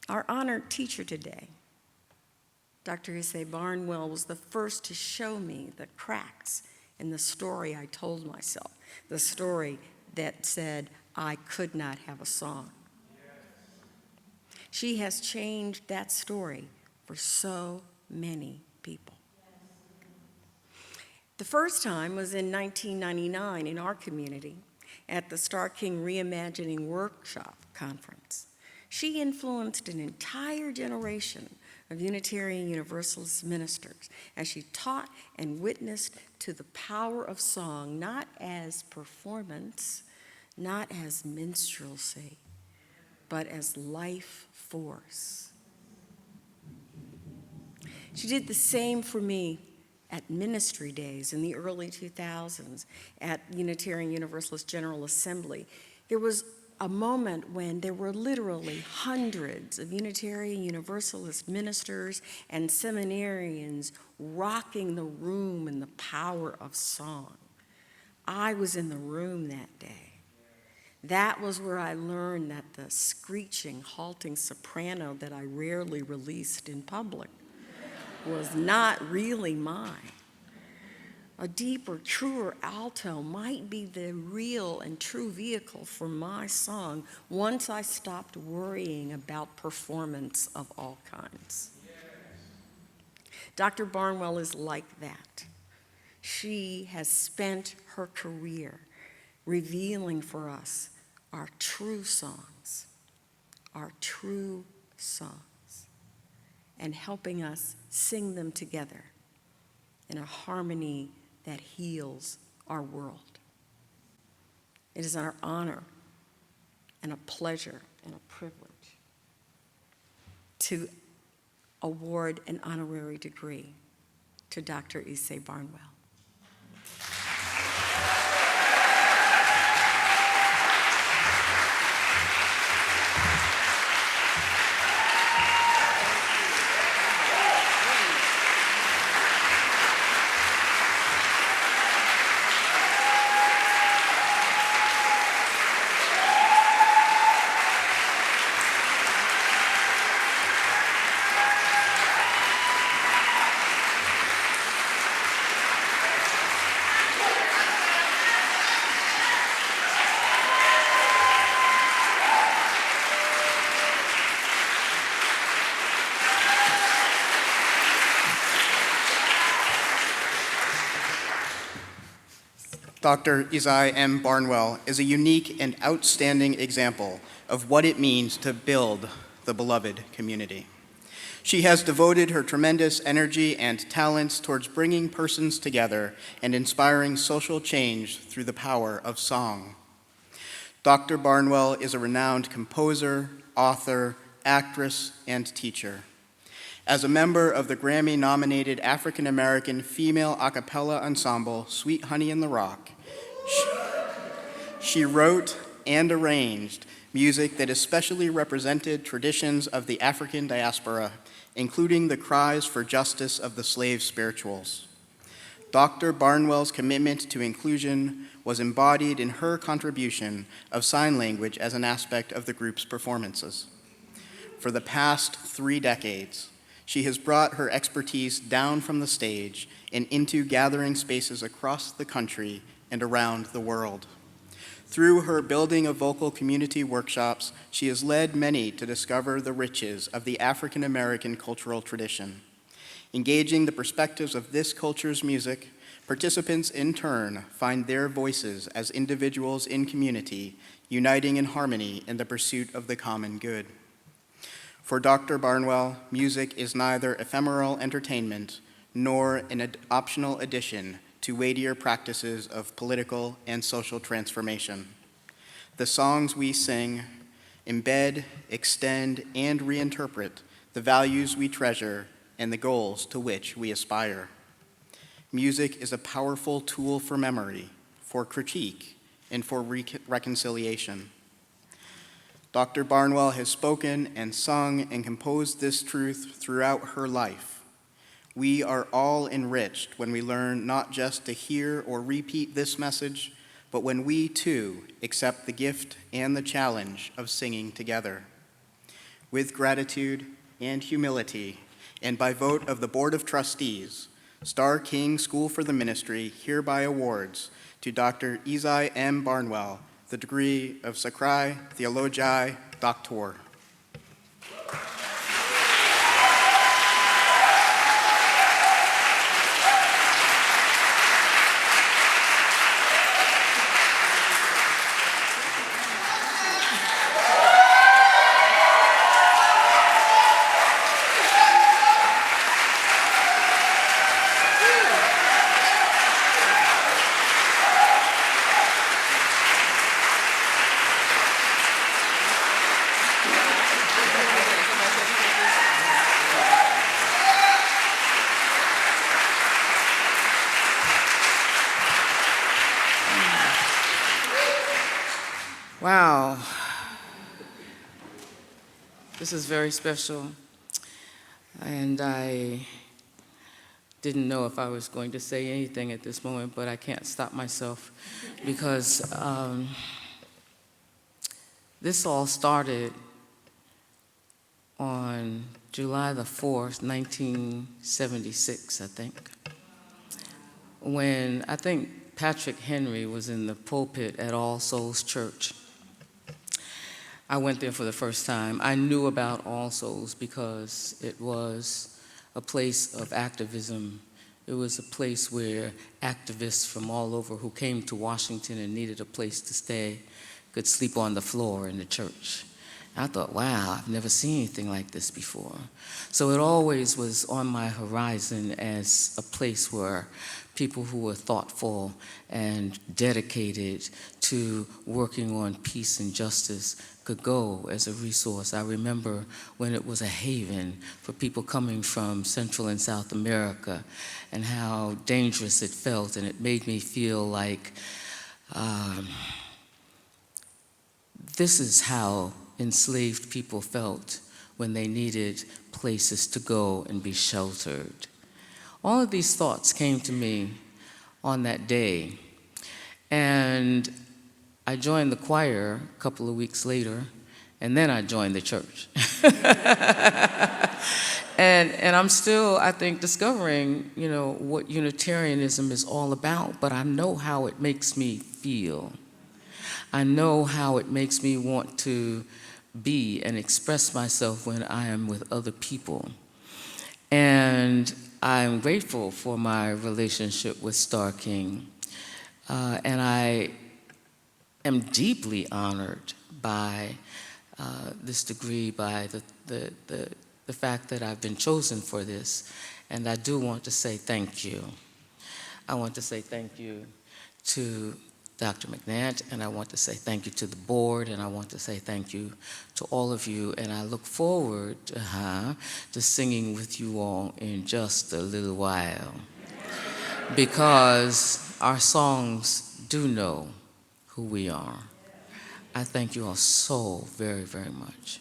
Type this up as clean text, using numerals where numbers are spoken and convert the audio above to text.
Our honored teacher today, Dr. Ysaye Barnwell, was the first to show me the cracks in the story I told myself, the story that said I could not have a song. She has changed that story for so many people. The first time was in 1999 in our community at the Starr King Reimagining Workshop Conference. She influenced an entire generation of Unitarian Universalist ministers as she taught and witnessed to the power of song, not as performance, not as minstrelsy, but as life force. She did the same for me at ministry days in the early 2000s at Unitarian Universalist General Assembly. There was a moment when there were literally hundreds of Unitarian Universalist ministers and seminarians rocking the room in the power of song. I was in the room that day. That was where I learned that the screeching, halting soprano that I rarely released in public was not really mine. A deeper, truer alto might be the real and true vehicle for my song once I stopped worrying about performance of all kinds. Dr. Barnwell is like that. She has spent her career revealing for us our true songs, and helping us sing them together in a harmony that heals our world. It is our honor and a pleasure and a privilege to award an honorary degree to Dr. Ysaye Barnwell. Dr. Ysaye M. Barnwell is a unique and outstanding example of what it means to build the beloved community. She has devoted her tremendous energy and talents towards bringing persons together and inspiring social change through the power of song. Dr. Barnwell is a renowned composer, author, actress, and teacher. As a member of the Grammy-nominated African-American female a cappella ensemble, Sweet Honey in the Rock, she wrote and arranged music that especially represented traditions of the African diaspora, including the cries for justice of the slave spirituals. Dr. Barnwell's commitment to inclusion was embodied in her contribution of sign language as an aspect of the group's performances. For the past 3 decades, she has brought her expertise down from the stage and into gathering spaces across the country and around the world. Through her Building a Vocal Community workshops, she has led many to discover the riches of the African American cultural tradition. Engaging the perspectives of this culture's music, participants in turn find their voices as individuals in community, uniting in harmony in the pursuit of the common good. For Dr. Barnwell, music is neither ephemeral entertainment nor an optional addition to weightier practices of political and social transformation. The songs we sing embed, extend, and reinterpret the values we treasure and the goals to which we aspire. Music is a powerful tool for memory, for critique, and for reconciliation. Dr. Barnwell has spoken and sung and composed this truth throughout her life. We are all enriched when we learn not just to hear or repeat this message, but when we too accept the gift and the challenge of singing together. With gratitude and humility, and by vote of the Board of Trustees, Starr King School for the Ministry hereby awards to Dr. Ysaye M. Barnwell the degree of Sacrae Theologiae Doctor. Wow. This is very special. And I didn't know if I was going to say anything at this moment, but I can't stop myself because this all started on July the 4th, 1976, I think, when I think Patrick Henry was in the pulpit at All Souls Church. I went there for the first time. I knew about All Souls because it was a place of activism. It was a place where activists from all over who came to Washington and needed a place to stay could sleep on the floor in the church. I thought, wow, I've never seen anything like this before. So it always was on my horizon as a place where people who were thoughtful and dedicated to working on peace and justice could go as a resource. I remember when it was a haven for people coming from Central and South America and how dangerous it felt, and it made me feel like this is how enslaved people felt when they needed places to go and be sheltered. All of these thoughts came to me on that day, and I joined the choir a couple of weeks later, and then I joined the church. and I'm still, I think, discovering, what Unitarianism is all about, but I know how it makes me feel. I know how it makes me want to be and express myself when I am with other people. And I'm grateful for my relationship with Starr King. And I am deeply honored by this degree, by the fact that I've been chosen for this. And I do want to say thank you. I want to say thank you to Dr. McNant, and I want to say thank you to the board, and I want to say thank you to all of you, and I look forward to singing with you all in just a little while, because our songs do know who we are. I thank you all so very, very much.